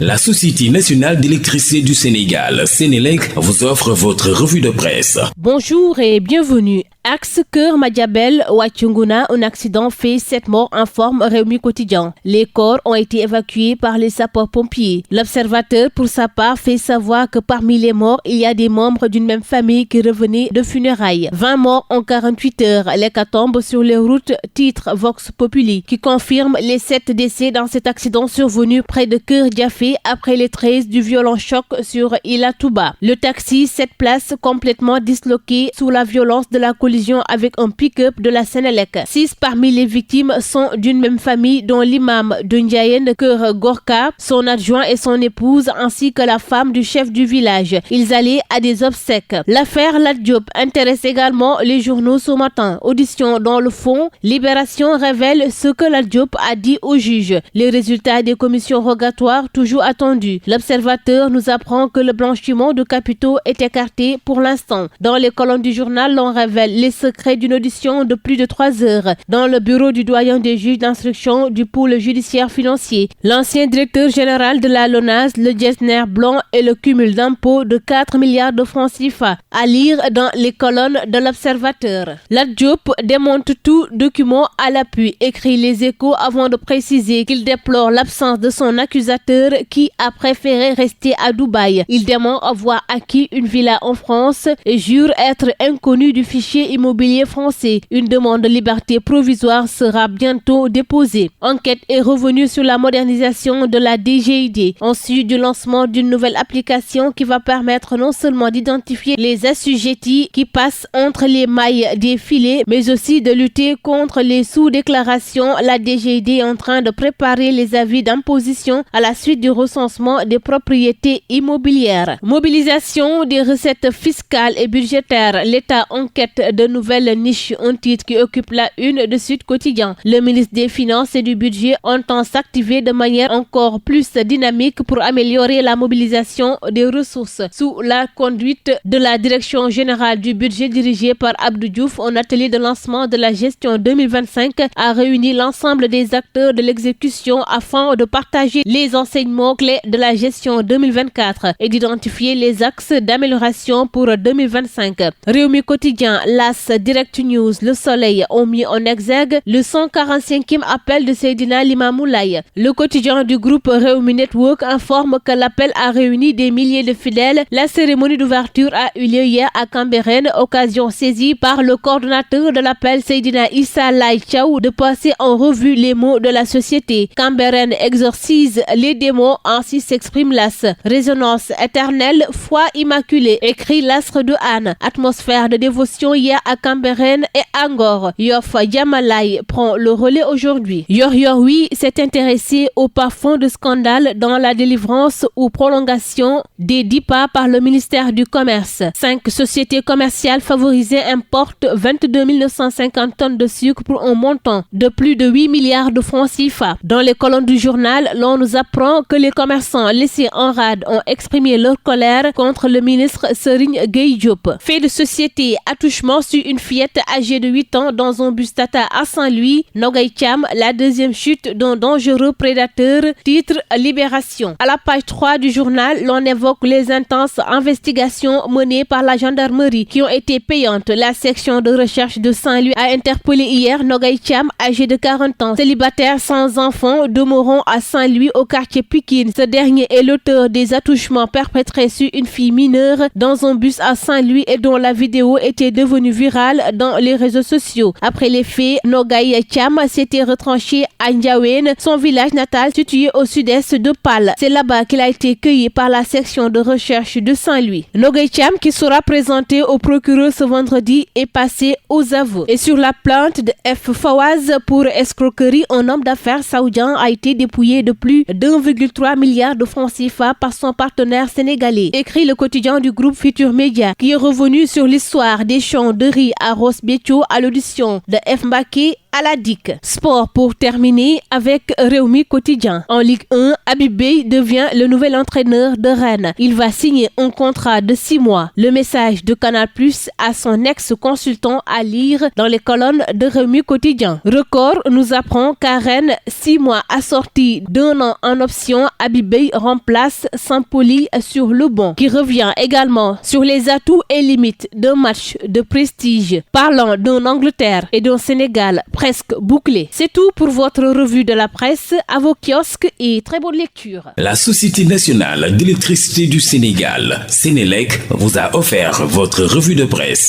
La Société nationale d'électricité du Sénégal, Sénélec, vous offre votre revue de presse. Bonjour et bienvenue. Axe Keur Madiabel Wachunguna, un accident fait 7 morts, informe Rewmi Quotidien. Les corps ont été évacués par les sapeurs-pompiers. L'Observateur, pour sa part, fait savoir que parmi les morts, il y a des membres d'une même famille qui revenaient de funérailles. 20 morts en 48 heures. L'hécatombe sur les routes, titre Vox Populi, qui confirme les 7 décès dans cet accident survenu près de Keur Diafé après les 13 du violent choc sur Ila Touba. Le taxi 7 places complètement disloqué sous la violence de la collision avec un pick-up de la Sénélec. 6 parmi les victimes sont d'une même famille, dont l'imam de Ndiayène Keur Gorka, son adjoint et son épouse, ainsi que la femme du chef du village. Ils allaient à des obsèques. L'affaire Lat Diop intéresse également les journaux ce matin. Audition dans le fond, Libération révèle ce que Lat Diop a dit au juge. Les résultats des commissions rogatoires toujours attendus. L'Observateur nous apprend que le blanchiment de capitaux est écarté pour l'instant. Dans les colonnes du journal, l'on révèle les secrets d'une audition de plus de 3 heures dans le bureau du doyen des juges d'instruction du pôle judiciaire financier. L'ancien directeur général de la LONASE, le Gessner blanc et le cumul d'impôts de 4 milliards de francs CFA, à lire dans les colonnes de l'Observateur. Lat Diop démonte tout document à l'appui, écrit Les Échos avant de préciser qu'il déplore l'absence de son accusateur qui a préféré rester à Dubaï. Il dément avoir acquis une villa en France et jure être inconnu du fichier immobilier français. Une demande de liberté provisoire sera bientôt déposée. Enquête est revenue sur la modernisation de la DGID, ensuite du lancement d'une nouvelle application qui va permettre non seulement d'identifier les assujettis qui passent entre les mailles des filets, mais aussi de lutter contre les sous-déclarations. La DGID est en train de préparer les avis d'imposition à la suite du recensement des propriétés immobilières. Mobilisation des recettes fiscales et budgétaires. L'État enquête de nouvelles niches, un titre qui occupe la une de Sud Quotidien. Le ministre des Finances et du Budget entend s'activer de manière encore plus dynamique pour améliorer la mobilisation des ressources. Sous la conduite de la Direction générale du budget dirigée par Abdou Diouf, un atelier de lancement de la gestion 2025 a réuni l'ensemble des acteurs de l'exécution afin de partager les enseignements clés de la gestion 2024 et d'identifier les axes d'amélioration pour 2025. Rewmi Quotidien, L'As, Direct News, Le Soleil ont mis en exergue le 145e appel de Seydina Limamou Laye. Le quotidien du groupe Rewmi Network informe que l'appel a réuni des milliers de fidèles. La cérémonie d'ouverture a eu lieu hier à Cambérène, occasion saisie par le coordonnateur de l'appel Seydina Issa Laye Thiaw de passer en revue les maux de la société. Cambérène exorcise les démons, ainsi s'exprime L'As. Résonance éternelle, foi immaculée, écrit l'Astre de Anne. Atmosphère de dévotion hier à Cambérène et Angor. Yoff Diamalaye prend le relais aujourd'hui. Yor oui s'est intéressé au parfum de scandale dans la délivrance ou prolongation des DIPA par le ministère du Commerce. 5 sociétés commerciales favorisées importent 22 950 tonnes de sucre pour un montant de plus de 8 milliards de francs CFA. Dans les colonnes du journal, l'on nous apprend que les commerçants laissés en rade ont exprimé leur colère contre le ministre Serigne Gueye Diop. Fait de société, attouchement sur une fillette âgée de 8 ans dans un bus Tata à Saint-Louis. Nogay Thiam, la deuxième chute d'un dangereux prédateur, titre Libération. À la page 3 du journal, l'on évoque les intenses investigations menées par la gendarmerie qui ont été payantes. La section de recherche de Saint-Louis a interpellé hier Nogay Thiam, âgé de 40 ans, célibataire sans enfant, demeurant à Saint-Louis au quartier Pikine. Ce dernier est l'auteur des attouchements perpétrés sur une fille mineure dans un bus à Saint-Louis et dont la vidéo était devenue virale dans les réseaux sociaux. Après les faits, Nogay Thiam s'était retranché à Ndiawen, son village natal situé au sud-est de Pal. C'est là-bas qu'il a été cueilli par la section de recherche de Saint-Louis. Nogay Thiam, qui sera présenté au procureur ce vendredi, est passé aux aveux. Et sur la plainte de F. Fawaz pour escroquerie, un homme d'affaires saoudien a été dépouillé de plus d'1,3 milliard de francs CFA par son partenaire sénégalais. Écrit le quotidien du groupe Futur Média, qui est revenu sur l'histoire des champs de riz à Ross Béthio à l'audition de F. Mbaké à la DIC. Sport pour terminer avec Rewmi Quotidien. En Ligue 1, Habib Beye devient le nouvel entraîneur de Rennes. Il va signer un contrat de 6 mois. Le message de Canal+ à son ex-consultant à lire dans les colonnes de Rewmi Quotidien. Record nous apprend qu'à Rennes, 6 mois assortis d'1 an en option, Habib Beye remplace Sampoli sur le banc, qui revient également sur les atouts et limites d'un match de prestige, parlant d'un Angleterre et d'un Sénégal presque bouclé. C'est tout pour votre revue de la presse. À vos kiosques et très bonne lecture. La Société nationale d'électricité du Sénégal, Sénélec, vous a offert votre revue de presse.